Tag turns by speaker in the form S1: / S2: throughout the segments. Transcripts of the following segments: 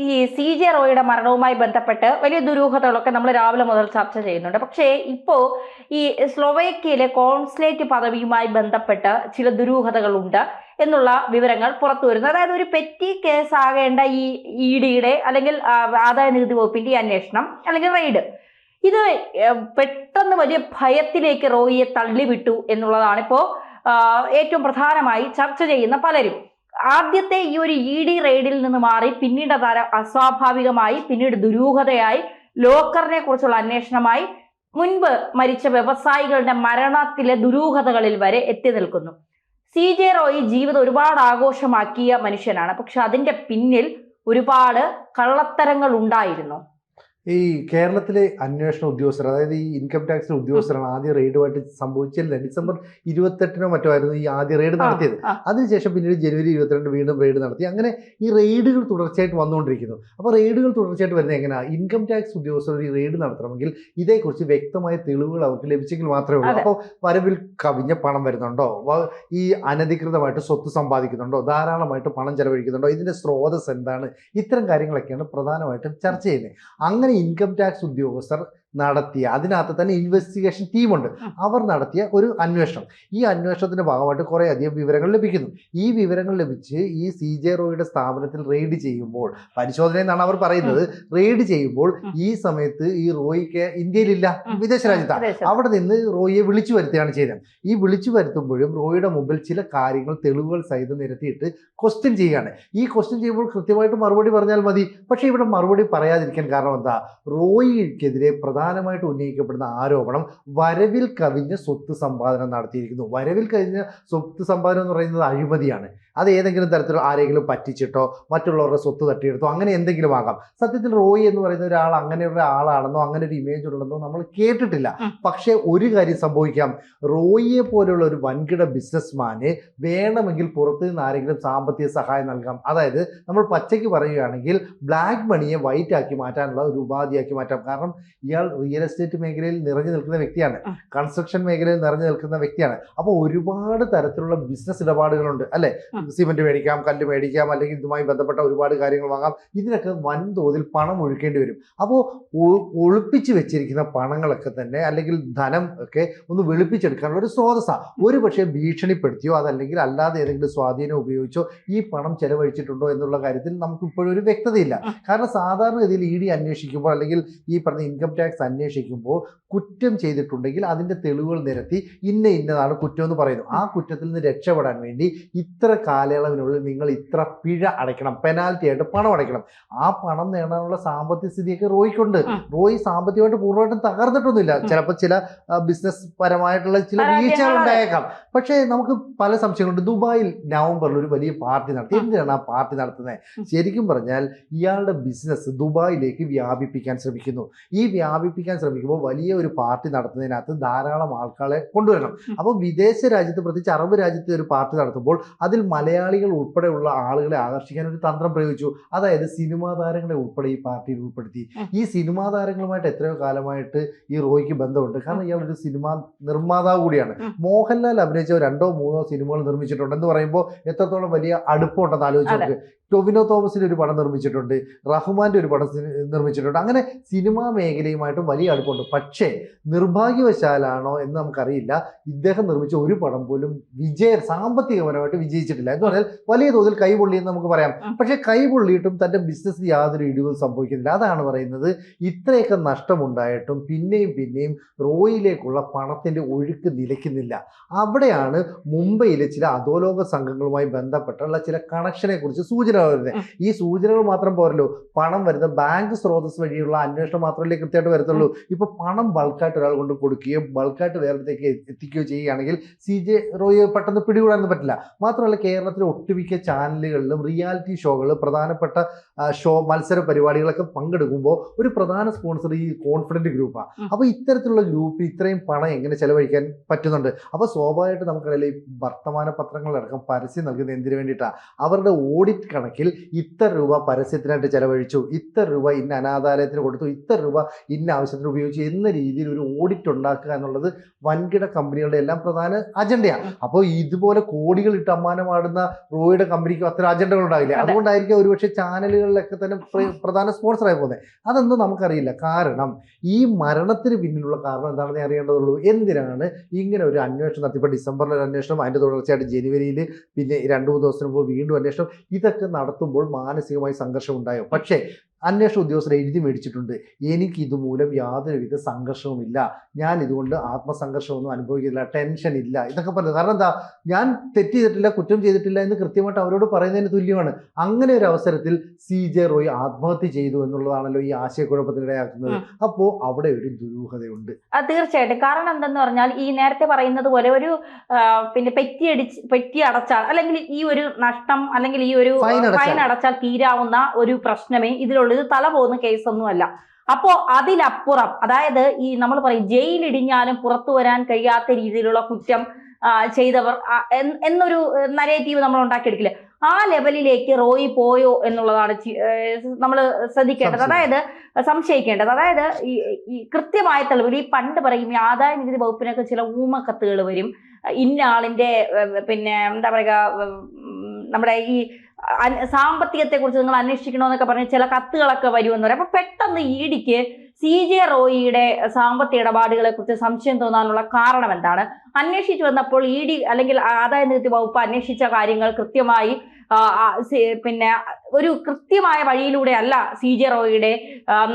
S1: ഈ CJ റോയിയുടെ മരണവുമായി ബന്ധപ്പെട്ട് വലിയ ദുരൂഹതകളൊക്കെ നമ്മൾ രാവിലെ മുതൽ ചർച്ച ചെയ്യുന്നുണ്ട്. പക്ഷേ ഇപ്പോൾ ഈ സ്ലൊവേക്കിയയിലെ കോൺസുലേറ്റ് പദവിയുമായി ബന്ധപ്പെട്ട് ചില ദുരൂഹതകളുണ്ട് എന്നുള്ള വിവരങ്ങൾ പുറത്തു വരുന്നു. അതായത് ഒരു പെറ്റി കേസ് ആകേണ്ട ഈ EDയുടെ അല്ലെങ്കിൽ ആദായ നികുതി വകുപ്പിന്റെ അന്വേഷണം അല്ലെങ്കിൽ റെയ്ഡ്, ഇത് പെട്ടെന്ന് വലിയ ഭയത്തിലേക്ക് റോയിയെ തള്ളിവിട്ടു എന്നുള്ളതാണ് ഇപ്പോൾ ഏറ്റവും പ്രധാനമായി ചർച്ച ചെയ്യുന്ന പലരും. ആദ്യത്തെ ഈ ഒരു ED റെയ്ഡിൽ നിന്ന് മാറി പിന്നീട് അസ്വാഭാവികമായി, പിന്നീട് ദുരൂഹതയായി, ലോക്കറിനെ കുറിച്ചുള്ള അന്വേഷണമായി, മുൻപ് മരിച്ച വ്യവസായികളുടെ മരണത്തിലെ ദുരൂഹതകളിൽ വരെ എത്തി നിൽക്കുന്നു. CJ റോയി ജീവിതം ഒരുപാട് ആഘോഷമാക്കിയ മനുഷ്യനാണ്. പക്ഷെ അതിന്റെ പിന്നിൽ ഒരുപാട് കള്ളത്തരങ്ങൾ ഉണ്ടായിരുന്നു.
S2: ഈ കേരളത്തിലെ അന്വേഷണ ഉദ്യോഗസ്ഥർ, അതായത് ഈ ഇൻകം ടാക്സിലെ ഉദ്യോഗസ്ഥരാണ് ആദ്യ റെയ്ഡുമായിട്ട് സംഭവിച്ചില്ല. ഡിസംബർ 28 മറ്റോ ആയിരുന്നു ഈ ആദ്യ റെയ്ഡ് നടത്തിയത്. അതിനുശേഷം പിന്നീട് ജനുവരി 22 വീണ്ടും റെയ്ഡ് നടത്തി. അങ്ങനെ ഈ റെയ്ഡുകൾ തുടർച്ചയായിട്ട് വന്നുകൊണ്ടിരിക്കുന്നു. അപ്പോൾ റെയ്ഡുകൾ തുടർച്ചയായിട്ട് വരുന്നത് എങ്ങനെയാണ്? ഇൻകം ടാക്സ് ഉദ്യോഗസ്ഥർ ഈ റെയ്ഡ് നടത്തണമെങ്കിൽ ഇതേക്കുറിച്ച് വ്യക്തമായ തെളിവുകൾ അവർക്ക് ലഭിച്ചെങ്കിൽ മാത്രമേ ഉള്ളൂ. അപ്പോൾ വരവിൽ കവിഞ്ഞ പണം വരുന്നുണ്ടോ, ഈ അനധികൃതമായിട്ട് സ്വത്ത് സമ്പാദിക്കുന്നുണ്ടോ, ധാരാളമായിട്ട് പണം ചെലവഴിക്കുന്നുണ്ടോ, ഇതിന്റെ സ്രോതസ് എന്താണ്, ഇത്തരം കാര്യങ്ങളൊക്കെയാണ് പ്രധാനമായിട്ടും ചർച്ച ചെയ്യുന്നത്. അങ്ങനെ ഇൻകം ടാക്സ് ഉദ്യോഗസ്ഥർ നടത്തിയ, അതിനകത്ത് തന്നെ ഇൻവെസ്റ്റിഗേഷൻ ടീമുണ്ട്, അവർ നടത്തിയ ഒരു അന്വേഷണം. ഈ അന്വേഷണത്തിന്റെ ഭാഗമായിട്ട് കുറേ അധികം വിവരങ്ങൾ ലഭിക്കുന്നു. ഈ വിവരങ്ങൾ ലഭിച്ച് ഈ CJ റോയിയുടെ സ്ഥാപനത്തിൽ റെയ്ഡ് ചെയ്യുമ്പോൾ, പരിശോധന എന്നാണ് അവർ പറയുന്നത്, റെയ്ഡ് ചെയ്യുമ്പോൾ ഈ സമയത്ത് ഈ റോയിക്ക് ഇന്ത്യയിലില്ല, വിദേശ രാജ്യത്താണ്. അവിടെ നിന്ന് റോയിയെ വിളിച്ചു വരുത്തുകയാണ് ചെയ്തത്. ഈ വിളിച്ചു വരുത്തുമ്പോഴും റോയിയുടെ മുമ്പിൽ ചില കാര്യങ്ങൾ തെളിവുകൾ സഹിതം നിരത്തിയിട്ട് ക്വസ്റ്റ്യൻ ചെയ്യുകയാണ്. ഈ ക്വസ്റ്റ്യൻ ചെയ്യുമ്പോൾ കൃത്യമായിട്ട് മറുപടി പറഞ്ഞാൽ മതി. പക്ഷേ ഇവിടെ മറുപടി പറയാതിരിക്കാൻ കാരണം എന്താ? റോയിക്കെതിരെ പ്രധാനമായിട്ട് ഉന്നയിക്കപ്പെടുന്ന ആരോപണം വരവിൽ കവിഞ്ഞ സ്വത്ത് സമ്പാദനം നടത്തിയിരിക്കുന്നു. വരവിൽ കവിഞ്ഞ സ്വത്ത് സമ്പാദനം എന്ന് പറയുന്നത് അഴിമതിയാണ്. അത് ഏതെങ്കിലും തരത്തിൽ ആരെങ്കിലും പറ്റിച്ചിട്ടോ മറ്റുള്ളവരുടെ സ്വത്ത് തട്ടിയെടുത്തോ അങ്ങനെ എന്തെങ്കിലും ആകാം. സത്യത്തിൽ റോയി എന്ന് പറയുന്ന ഒരാൾ അങ്ങനെയുള്ള ആളാണെന്നോ അങ്ങനെ ഒരു ഇമേജ് ഉള്ളതെന്നോ നമ്മൾ കേട്ടിട്ടില്ല. പക്ഷേ ഒരു കാര്യം സംഭവിക്കാം, റോയിയെ പോലെയുള്ള ഒരു വൻകിട ബിസിനസ്മാന് വേണമെങ്കിൽ പുറത്തു നിന്ന് ആരെങ്കിലും സാമ്പത്തിക സഹായം നൽകാം. അതായത് നമ്മൾ പച്ചയ്ക്ക് പറയുകയാണെങ്കിൽ ബ്ലാക്ക് മണിയെ വൈറ്റ് ആക്കി മാറ്റാനുള്ള ഒരു ഉപാധിയാക്കി മാറ്റാം. കാരണം ഇയാൾ റിയൽ എസ്റ്റേറ്റ് മേഖലയിൽ നിറഞ്ഞു നിൽക്കുന്ന വ്യക്തിയാണ്, കൺസ്ട്രക്ഷൻ മേഖലയിൽ നിറഞ്ഞു നിൽക്കുന്ന വ്യക്തിയാണ്. അപ്പോൾ ഒരുപാട് തരത്തിലുള്ള ബിസിനസ് ഇടപാടുകളുണ്ട് അല്ലെ. സിമെന്റ് മേടിക്കാം, കല്ല് മേടിക്കാം, അല്ലെങ്കിൽ ഇതുമായി ബന്ധപ്പെട്ട ഒരുപാട് കാര്യങ്ങൾ വാങ്ങാം. ഇതിനൊക്കെ വൻതോതിൽ പണം ഒഴുക്കേണ്ടി വരും. അപ്പോൾ ഒളിപ്പിച്ച് വെച്ചിരിക്കുന്ന പണങ്ങളൊക്കെ തന്നെ, അല്ലെങ്കിൽ ധനം ഒക്കെ ഒന്ന് വെളുപ്പിച്ചെടുക്കാനുള്ള ഒരു സ്രോതസ്സാണ്. ഒരു പക്ഷേ ഭീഷണിപ്പെടുത്തിയോ അതല്ലെങ്കിൽ അല്ലാതെ ഏതെങ്കിലും സ്വാധീനം ഉപയോഗിച്ചോ ഈ പണം ചെലവഴിച്ചിട്ടുണ്ടോ എന്നുള്ള കാര്യത്തിൽ നമുക്ക് ഇപ്പോഴും ഒരു വ്യക്തതയില്ല. കാരണം സാധാരണഗതിയിൽ ED അന്വേഷിക്കുമ്പോൾ അല്ലെങ്കിൽ ഈ പറഞ്ഞ ഇൻകം ടാക്സ് അന്വേഷിക്കുമ്പോൾ കുറ്റം ചെയ്തിട്ടുണ്ടെങ്കിൽ അതിൻ്റെ തെളിവുകൾ നിരത്തി ഇന്നതാണ് കുറ്റം എന്ന് പറയുന്നു. ആ കുറ്റത്തിൽ നിന്ന് രക്ഷപ്പെടാൻ വേണ്ടി ഇത്ര കാലയളവിനുള്ളിൽ നിങ്ങൾ ഇത്ര പിഴ അടയ്ക്കണം, പെനാൽറ്റി ആയിട്ട് പണം അടയ്ക്കണം. ആ പണം നേടാനുള്ള സാമ്പത്തിക സ്ഥിതിയൊക്കെ റോയിക്കുണ്ട്. റോയി സാമ്പത്തികമായിട്ട് പൂർണ്ണമായിട്ടും തകർന്നിട്ടൊന്നുമില്ല. ചിലപ്പോൾ ചില ബിസിനസ് പരമായിട്ടുള്ള ചില വീഴ്ചകൾ ഉണ്ടായേക്കാം. പക്ഷേ നമുക്ക് പല സംശയങ്ങളുണ്ട്. ദുബായിൽ നവംബറിൽ ഒരു വലിയ പാർട്ടി നടത്തി. എന്തിനാണ് ആ പാർട്ടി നടത്തുന്നത്? ശരിക്കും പറഞ്ഞാൽ ഇയാളുടെ ബിസിനസ് ദുബായിലേക്ക് വ്യാപിപ്പിക്കാൻ ശ്രമിക്കുന്നു. ഈ വ്യാപിപ്പിക്കാൻ ശ്രമിക്കുമ്പോൾ വലിയ ഒരു പാർട്ടി നടത്തുന്നതിനകത്ത് ധാരാളം ആൾക്കാരെ കൊണ്ടുവരണം. അപ്പോൾ വിദേശ രാജ്യത്ത്, പ്രത്യേകിച്ച് അറബ് രാജ്യത്ത് ഒരു പാർട്ടി നടത്തുമ്പോൾ അതിൽ മലയാളികൾ ഉൾപ്പെടെയുള്ള ആളുകളെ ആകർഷിക്കാൻ ഒരു തന്ത്രം പ്രയോഗിച്ചു. അതായത് സിനിമാ താരങ്ങളെ ഉൾപ്പെടെ ഈ പാർട്ടിയിൽ ഉൾപ്പെടുത്തി. ഈ സിനിമാ താരങ്ങളുമായിട്ട് എത്രയോ കാലമായിട്ട് ഈ റോയിക്ക് ബന്ധമുണ്ട്. കാരണം ഇയാൾ ഒരു സിനിമാ നിർമ്മാതാവ് കൂടിയാണ്. മോഹൻലാൽ അഭിനയിച്ച 2 or 3 സിനിമകൾ നിർമ്മിച്ചിട്ടുണ്ട് എന്ന് പറയുമ്പോൾ എത്രത്തോളം വലിയ അടുപ്പമുണ്ടെന്ന് ആലോചിച്ച് നോക്ക്. ടൊവിനോ തോമസിന്റെ ഒരു പടം നിർമ്മിച്ചിട്ടുണ്ട്, റഹ്മാന്റെ ഒരു പടം നിർമ്മിച്ചിട്ടുണ്ട്. അങ്ങനെ സിനിമാ മേഖലയുമായിട്ടും വലിയ അടുപ്പമുണ്ട്. പക്ഷേ നിർഭാഗ്യവശാലാണോ എന്ന് നമുക്കറിയില്ല, ഇദ്ദേഹം നിർമ്മിച്ച ഒരു പടം പോലും സാമ്പത്തികപരമായിട്ട് വിജയിച്ചിട്ടില്ല. എന്ന് പറഞ്ഞാൽ വലിയ തോതിൽ കൈപൊള്ളിയെന്ന് നമുക്ക് പറയാം. പക്ഷെ കൈപൊള്ളിയിട്ടും തന്റെ ബിസിനസ്സിൽ യാതൊരു ഇടിവും സംഭവിക്കുന്നില്ല. അതാണ് പറയുന്നത്, ഇത്രയൊക്കെ നഷ്ടമുണ്ടായിട്ടും പിന്നെയും റോയിലേക്കുള്ള പണത്തിന്റെ ഒഴുക്ക് നിലയ്ക്കുന്നില്ല. അവിടെയാണ് മുംബൈയിലെ ചില അധോലോക സംഘങ്ങളുമായി ബന്ധപ്പെട്ടുള്ള ചില കണക്ഷനെ കുറിച്ച് സൂചന വരുന്നത്. ഈ സൂചനകൾ മാത്രം പോരല്ലോ, പണം വരുന്ന ബാങ്ക് സ്രോതസ് വഴിയുള്ള അന്വേഷണം മാത്രമല്ലേ കൃത്യമായിട്ട് വരത്തുള്ളൂ. ഇപ്പൊ പണം ബൾക്കായിട്ട് ഒരാൾ കൊണ്ട് കൊടുക്കുകയോ ബൾക്കായിട്ട് വേറെത്തേക്ക് എത്തിക്കുകയോ ചെയ്യുകയാണെങ്കിൽ CJ റോയിയെ പെട്ടെന്ന് പിടികൂടാനൊന്നും പറ്റില്ല. മാത്രമല്ല കേരളത്തിലെ ഒട്ടുമിക്ക ചാനലുകളിലും റിയാലിറ്റി ഷോകൾ, പ്രധാനപ്പെട്ട മത്സര പരിപാടികളൊക്കെ പങ്കെടുക്കുമ്പോൾ ഒരു പ്രധാന സ്പോൺസർ ഈ കോൺഫിഡന്റ് ഗ്രൂപ്പാണ്. അപ്പോൾ ഇത്തരത്തിലുള്ള ഗ്രൂപ്പിൽ ഇത്രയും പണം എങ്ങനെ ചെലവഴിക്കാൻ പറ്റുന്നുണ്ട്? അപ്പോൾ സ്വാഭാവികമായിട്ട് നമുക്കറിയില്ല, ഈ വർത്തമാന പത്രങ്ങളടക്കം പരസ്യം നൽകുന്നത് എന്തിനു വേണ്ടിയിട്ടാണ്? അവരുടെ ഓഡിറ്റ് കണക്കിൽ ഇത്ര രൂപ പരസ്യത്തിനായിട്ട് ചെലവഴിച്ചു, ഇത്ര രൂപ ഇന്ന അനാഥാലയത്തിന് കൊടുത്തു, ഇത്ര രൂപ ഇന്ന ആവശ്യത്തിന് ഉപയോഗിച്ചു എന്ന രീതിയിൽ ഒരു ഓഡിറ്റ് ഉണ്ടാക്കുക എന്നുള്ളത് വൻകിട കമ്പനികളുടെ എല്ലാം പ്രധാന അജണ്ടയാണ്. അപ്പോൾ ഇതുപോലെ കോടികൾ ഇട്ട് അമ്മാനമാടുന്ന അറിയപ്പെടുന്ന റോയിയുടെ കമ്പനിക്കും അത്തരം അജണ്ടകൾ ഉണ്ടാവില്ല. അതുകൊണ്ടായിരിക്കും ഒരുപക്ഷെ ചാനലുകളിലൊക്കെ തന്നെ പ്രധാന സ്പോൺസറായി പോകുന്നത്. അതൊന്നും നമുക്കറിയില്ല. കാരണം ഈ മരണത്തിന് പിന്നിലുള്ള കാരണം എന്താണെന്ന് അറിയേണ്ടതുള്ളൂ. എന്തിനാണ് ഇങ്ങനെ ഒരു അന്വേഷണം നടത്തി? ഇപ്പോൾ ഡിസംബറിൽ ഒരു അന്വേഷണം, അതിൻ്റെ തുടർച്ചയായിട്ട് ജനുവരിയിൽ പിന്നെ 2-3 ദിവസത്തിന് മുമ്പ് വീണ്ടും അന്വേഷണം. ഇതൊക്കെ നടത്തുമ്പോൾ മാനസികമായി സംഘർഷം ഉണ്ടായോ? പക്ഷേ അന്വേഷണ ഉദ്യോഗസ്ഥർ എഴുതി മേടിച്ചിട്ടുണ്ട്, എനിക്ക് ഇതുമൂലം യാതൊരുവിധ സംഘർഷവുമില്ല, ഞാൻ ഇതുകൊണ്ട് ആത്മസംഘർഷമൊന്നും അനുഭവിക്കില്ല, ടെൻഷൻ ഇല്ല, ഇതൊക്കെ പറഞ്ഞു. കാരണം എന്താ, ഞാൻ തെറ്റ് ചെയ്തിട്ടില്ല, കുറ്റം ചെയ്തിട്ടില്ല എന്ന് കൃത്യമായിട്ട് അവരോട് പറയുന്നതിന് തുല്യമാണ്. അങ്ങനെ ഒരു അവസരത്തിൽ CJ റോയ് ആത്മഹത്യ ചെയ്തു എന്നുള്ളതാണല്ലോ ഈ ആശയക്കുഴപ്പത്തിനിടയാക്കുന്നത്. അപ്പോൾ അവിടെ ഒരു ദുരൂഹതയുണ്ട്.
S1: തീർച്ചയായിട്ടും. കാരണം എന്തെന്ന് പറഞ്ഞാൽ ഈ നേരത്തെ പറയുന്നത് പോലെ ഒരു പിന്നെ പെറ്റി അടച്ചാൽ അല്ലെങ്കിൽ ഈ ഒരു നഷ്ടം അല്ലെങ്കിൽ ഈ ഒരു ഫൈൻ അടച്ചാൽ തീരാവുന്ന ഒരു പ്രശ്നമേ ഇതിലുള്ള, ഇത് തല പോകുന്ന കേസൊന്നുമല്ല. അപ്പോ അതിലപ്പുറം, അതായത് ഈ നമ്മൾ പറയും ജയിലിടിഞ്ഞാലും പുറത്തു വരാൻ കഴിയാത്ത രീതിയിലുള്ള കുറ്റം ചെയ്തവർ എന്നൊരു നരേറ്റീവ് നമ്മൾ ഉണ്ടാക്കിയെടുക്കില്ല. ആ ലെവലിലേക്ക് റോയി പോയോ എന്നുള്ളതാണ് നമ്മൾ ശ്രദ്ധിക്കേണ്ടത്, അതായത് സംശയിക്കേണ്ടത്. അതായത് ഈ കൃത്യമായ തെളിവുകൾ, ഈ പണ്ട് പറയും ഈ ആദായ നികുതി വകുപ്പിനൊക്കെ ചില ഊമക്കത്തുകൾ വരും, ഇന്ന ആളിന്റെ പിന്നെ എന്താ പറയുക, നമ്മുടെ ഈ സാമ്പത്തികത്തെ കുറിച്ച് നിങ്ങൾ അന്വേഷിക്കണമെന്നൊക്കെ പറഞ്ഞ് ചില കത്തുകളൊക്കെ വരുമെന്ന് പറയും. അപ്പൊ പെട്ടെന്ന് ഇഡിക്ക് CJ റോയിയുടെ സാമ്പത്തിക ഇടപാടുകളെ കുറിച്ച് സംശയം തോന്നാനുള്ള കാരണം എന്താണ്? അന്വേഷിച്ചു വന്നപ്പോൾ ED അല്ലെങ്കിൽ ആദായ നികുതി വകുപ്പ് അന്വേഷിച്ച കാര്യങ്ങൾ കൃത്യമായി പിന്നെ ഒരു കൃത്യമായ വഴിയിലൂടെ അല്ല CJ റോയിയുടെ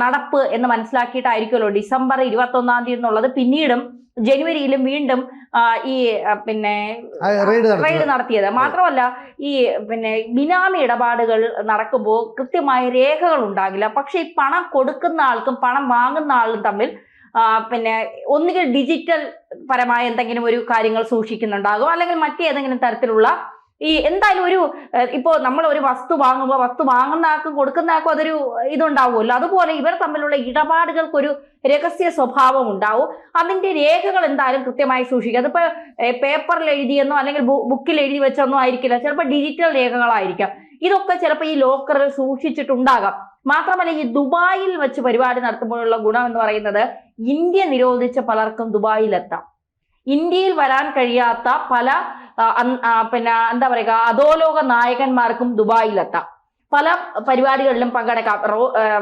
S1: നടപ്പ് എന്ന് മനസ്സിലാക്കിയിട്ടായിരിക്കുമല്ലോ ഡിസംബർ 21-ാം തീയതി എന്നുള്ളത് പിന്നീടും ജനുവരിയിലും വീണ്ടും ഈ പിന്നെ റെയ്ഡ് നടത്തിയത്. മാത്രമല്ല ഈ പിന്നെ ബിനാമി ഇടപാടുകൾ നടക്കുമ്പോൾ കൃത്യമായ രേഖകൾ ഉണ്ടാകില്ല. പക്ഷെ ഈ പണം കൊടുക്കുന്ന ആൾക്കും പണം വാങ്ങുന്ന ആളും തമ്മിൽ പിന്നെ ഒന്നുകിൽ ഡിജിറ്റൽ പരമായ എന്തെങ്കിലും ഒരു കാര്യങ്ങൾ സൂക്ഷിക്കുന്നുണ്ടാകും, അല്ലെങ്കിൽ മറ്റേതെങ്കിലും തരത്തിലുള്ള ഈ എന്തായാലും ഒരു ഇപ്പോൾ നമ്മൾ ഒരു വസ്തു വാങ്ങുമ്പോൾ വസ്തു വാങ്ങുന്ന ആൾക്കും കൊടുക്കുന്ന ആൾക്കും അതൊരു ഇതുണ്ടാവുമല്ലോ. അതുപോലെ ഇവർ തമ്മിലുള്ള ഇടപാടുകൾക്കൊരു രഹസ്യ സ്വഭാവം ഉണ്ടാവും. അതിന്റെ രേഖകൾ എന്തായാലും കൃത്യമായി സൂക്ഷിക്കുക. അതിപ്പോ പേപ്പറിൽ എഴുതിയെന്നോ അല്ലെങ്കിൽ ബുക്കിൽ എഴുതി വെച്ചെന്നോ ആയിരിക്കില്ല, ചിലപ്പോൾ ഡിജിറ്റൽ രേഖകളായിരിക്കാം. ഇതൊക്കെ ചിലപ്പോൾ ഈ ലോക്കറിൽ സൂക്ഷിച്ചിട്ടുണ്ടാകാം. മാത്രമല്ല ഈ ദുബായിൽ വെച്ച് പരിപാടി നടത്തുമ്പോഴുള്ള ഗുണം എന്ന് പറയുന്നത്, ഇന്ത്യ നിരോധിച്ച പലർക്കും ദുബായിലെത്താം. ഇന്ത്യയിൽ വരാൻ കഴിയാത്ത പല പിന്നെ എന്താ പറയുക അധോലോക നായകന്മാർക്കും ദുബായിലെത്താം. പല പരിപാടികളിലും പങ്കെടുക്കാം.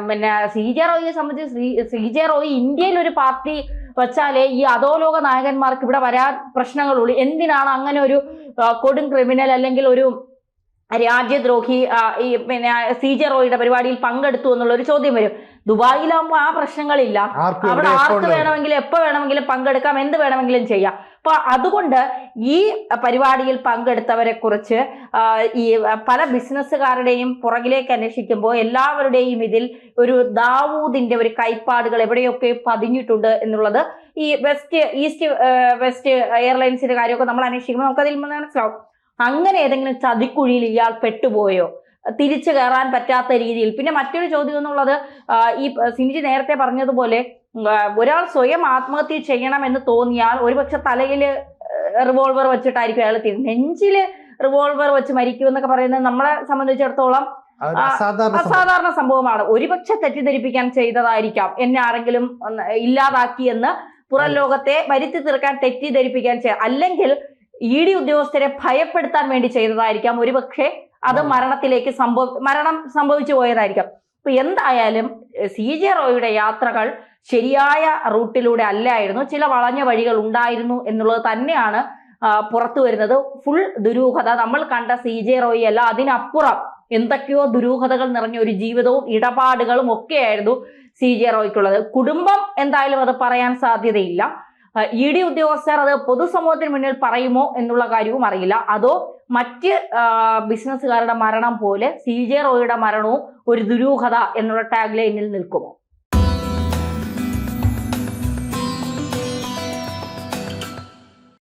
S1: പിന്നെ CJ റോയിയെ സംബന്ധിച്ച് CJ റോയി ഇന്ത്യയിൽ ഒരു പാർട്ടി വെച്ചാലേ ഈ അധോലോക നായകന്മാർക്ക് ഇവിടെ വരാൻ പ്രശ്നങ്ങളുള്ളൂ. എന്തിനാണ് അങ്ങനെ ഒരു കൊടും ക്രിമിനൽ അല്ലെങ്കിൽ ഒരു രാജ്യദ്രോഹി ഈ പിന്നെ CJ റോയിയുടെ പരിപാടിയിൽ പങ്കെടുത്തു എന്നുള്ള ഒരു ചോദ്യം വരും. ദുബായിലാകുമ്പോൾ ആ പ്രശ്നങ്ങളില്ല. അവിടെ ആർക്ക് വേണമെങ്കിലും എപ്പോ വേണമെങ്കിലും പങ്കെടുക്കാം, എന്ത് വേണമെങ്കിലും ചെയ്യാം. അപ്പൊ അതുകൊണ്ട് ഈ പരിപാടിയിൽ പങ്കെടുത്തവരെ കുറിച്ച് ഈ പല ബിസിനസ്സുകാരുടെയും പുറകിലേക്ക് അന്വേഷിക്കുമ്പോൾ എല്ലാവരുടെയും ഇതിൽ ഒരു ദാവൂദിന്റെ ഒരു കൈപ്പാടുകൾ എവിടെയൊക്കെ പതിഞ്ഞിട്ടുണ്ട് എന്നുള്ളത് ഈ ഈസ്റ്റ് വെസ്റ്റ് എയർലൈൻസിന്റെ കാര്യമൊക്കെ നമ്മൾ അന്വേഷിക്കുമ്പോൾ നമുക്കതിൽ മനസ്സിലാവും. അങ്ങനെ ഏതെങ്കിലും ചതിക്കുഴിയിൽ ഇയാൾ പെട്ടുപോയോ, തിരിച്ചു കയറാൻ പറ്റാത്ത രീതിയിൽ. പിന്നെ മറ്റൊരു ചോദ്യം എന്നുള്ളത്, ഈ സിനിജി നേരത്തെ പറഞ്ഞതുപോലെ ഒരാൾ സ്വയം ആത്മഹത്യ ചെയ്യണമെന്ന് തോന്നിയാൽ ഒരുപക്ഷെ തലയിൽ റിവോൾവർ വെച്ചിട്ടായിരിക്കും അയാൾ നെഞ്ചില് റിവോൾവർ വെച്ച് മരിക്കും എന്നൊക്കെ പറയുന്നത് നമ്മളെ സംബന്ധിച്ചിടത്തോളം അസാധാരണ സംഭവമാണ്. ഒരുപക്ഷെ തെറ്റിദ്ധരിപ്പിക്കാൻ ചെയ്തതായിരിക്കാം, എന്നെ ആരെങ്കിലും ഇല്ലാതാക്കിയെന്ന് പുറം ലോകത്തെ വരുത്തി തീർക്കാൻ തെറ്റിദ്ധരിപ്പിക്കാൻ അല്ലെങ്കിൽ ED ഉദ്യോഗസ്ഥരെ ഭയപ്പെടുത്താൻ വേണ്ടി ചെയ്തതായിരിക്കാം. ഒരുപക്ഷെ അത് മരണം സംഭവിച്ചു പോയതായിരിക്കാം. അപ്പൊ എന്തായാലും CJ റോയിയുടെ യാത്രകൾ ശരിയായ റൂട്ടിലൂടെ അല്ലായിരുന്നു, ചില വളഞ്ഞ വഴികൾ ഉണ്ടായിരുന്നു എന്നുള്ളത് തന്നെയാണ് പുറത്തു വരുന്നത്. ഫുൾ ദുരൂഹത. നമ്മൾ കണ്ട CJ റോയി അല്ല, അതിനപ്പുറം എന്തൊക്കെയോ ദുരൂഹതകൾ നിറഞ്ഞ ഒരു ജീവിതവും ഇടപാടുകളും ഒക്കെയായിരുന്നു CJ റോയ്ക്കുള്ളത്. കുടുംബം എന്തായാലും അത് പറയാൻ സാധ്യതയില്ല. ED ഉദ്യോഗസ്ഥർ അത് പൊതുസമൂഹത്തിന് മുന്നിൽ പറയുമോ എന്നുള്ള കാര്യവും അറിയില്ല. അതോ മറ്റ് ബിസിനസ്സുകാരുടെ മരണം പോലെ CJ റോയിയുടെ മരണവും ഒരു ദുരൂഹത എന്നുള്ള ടാഗ് ലൈനിൽ നിൽക്കുമോ?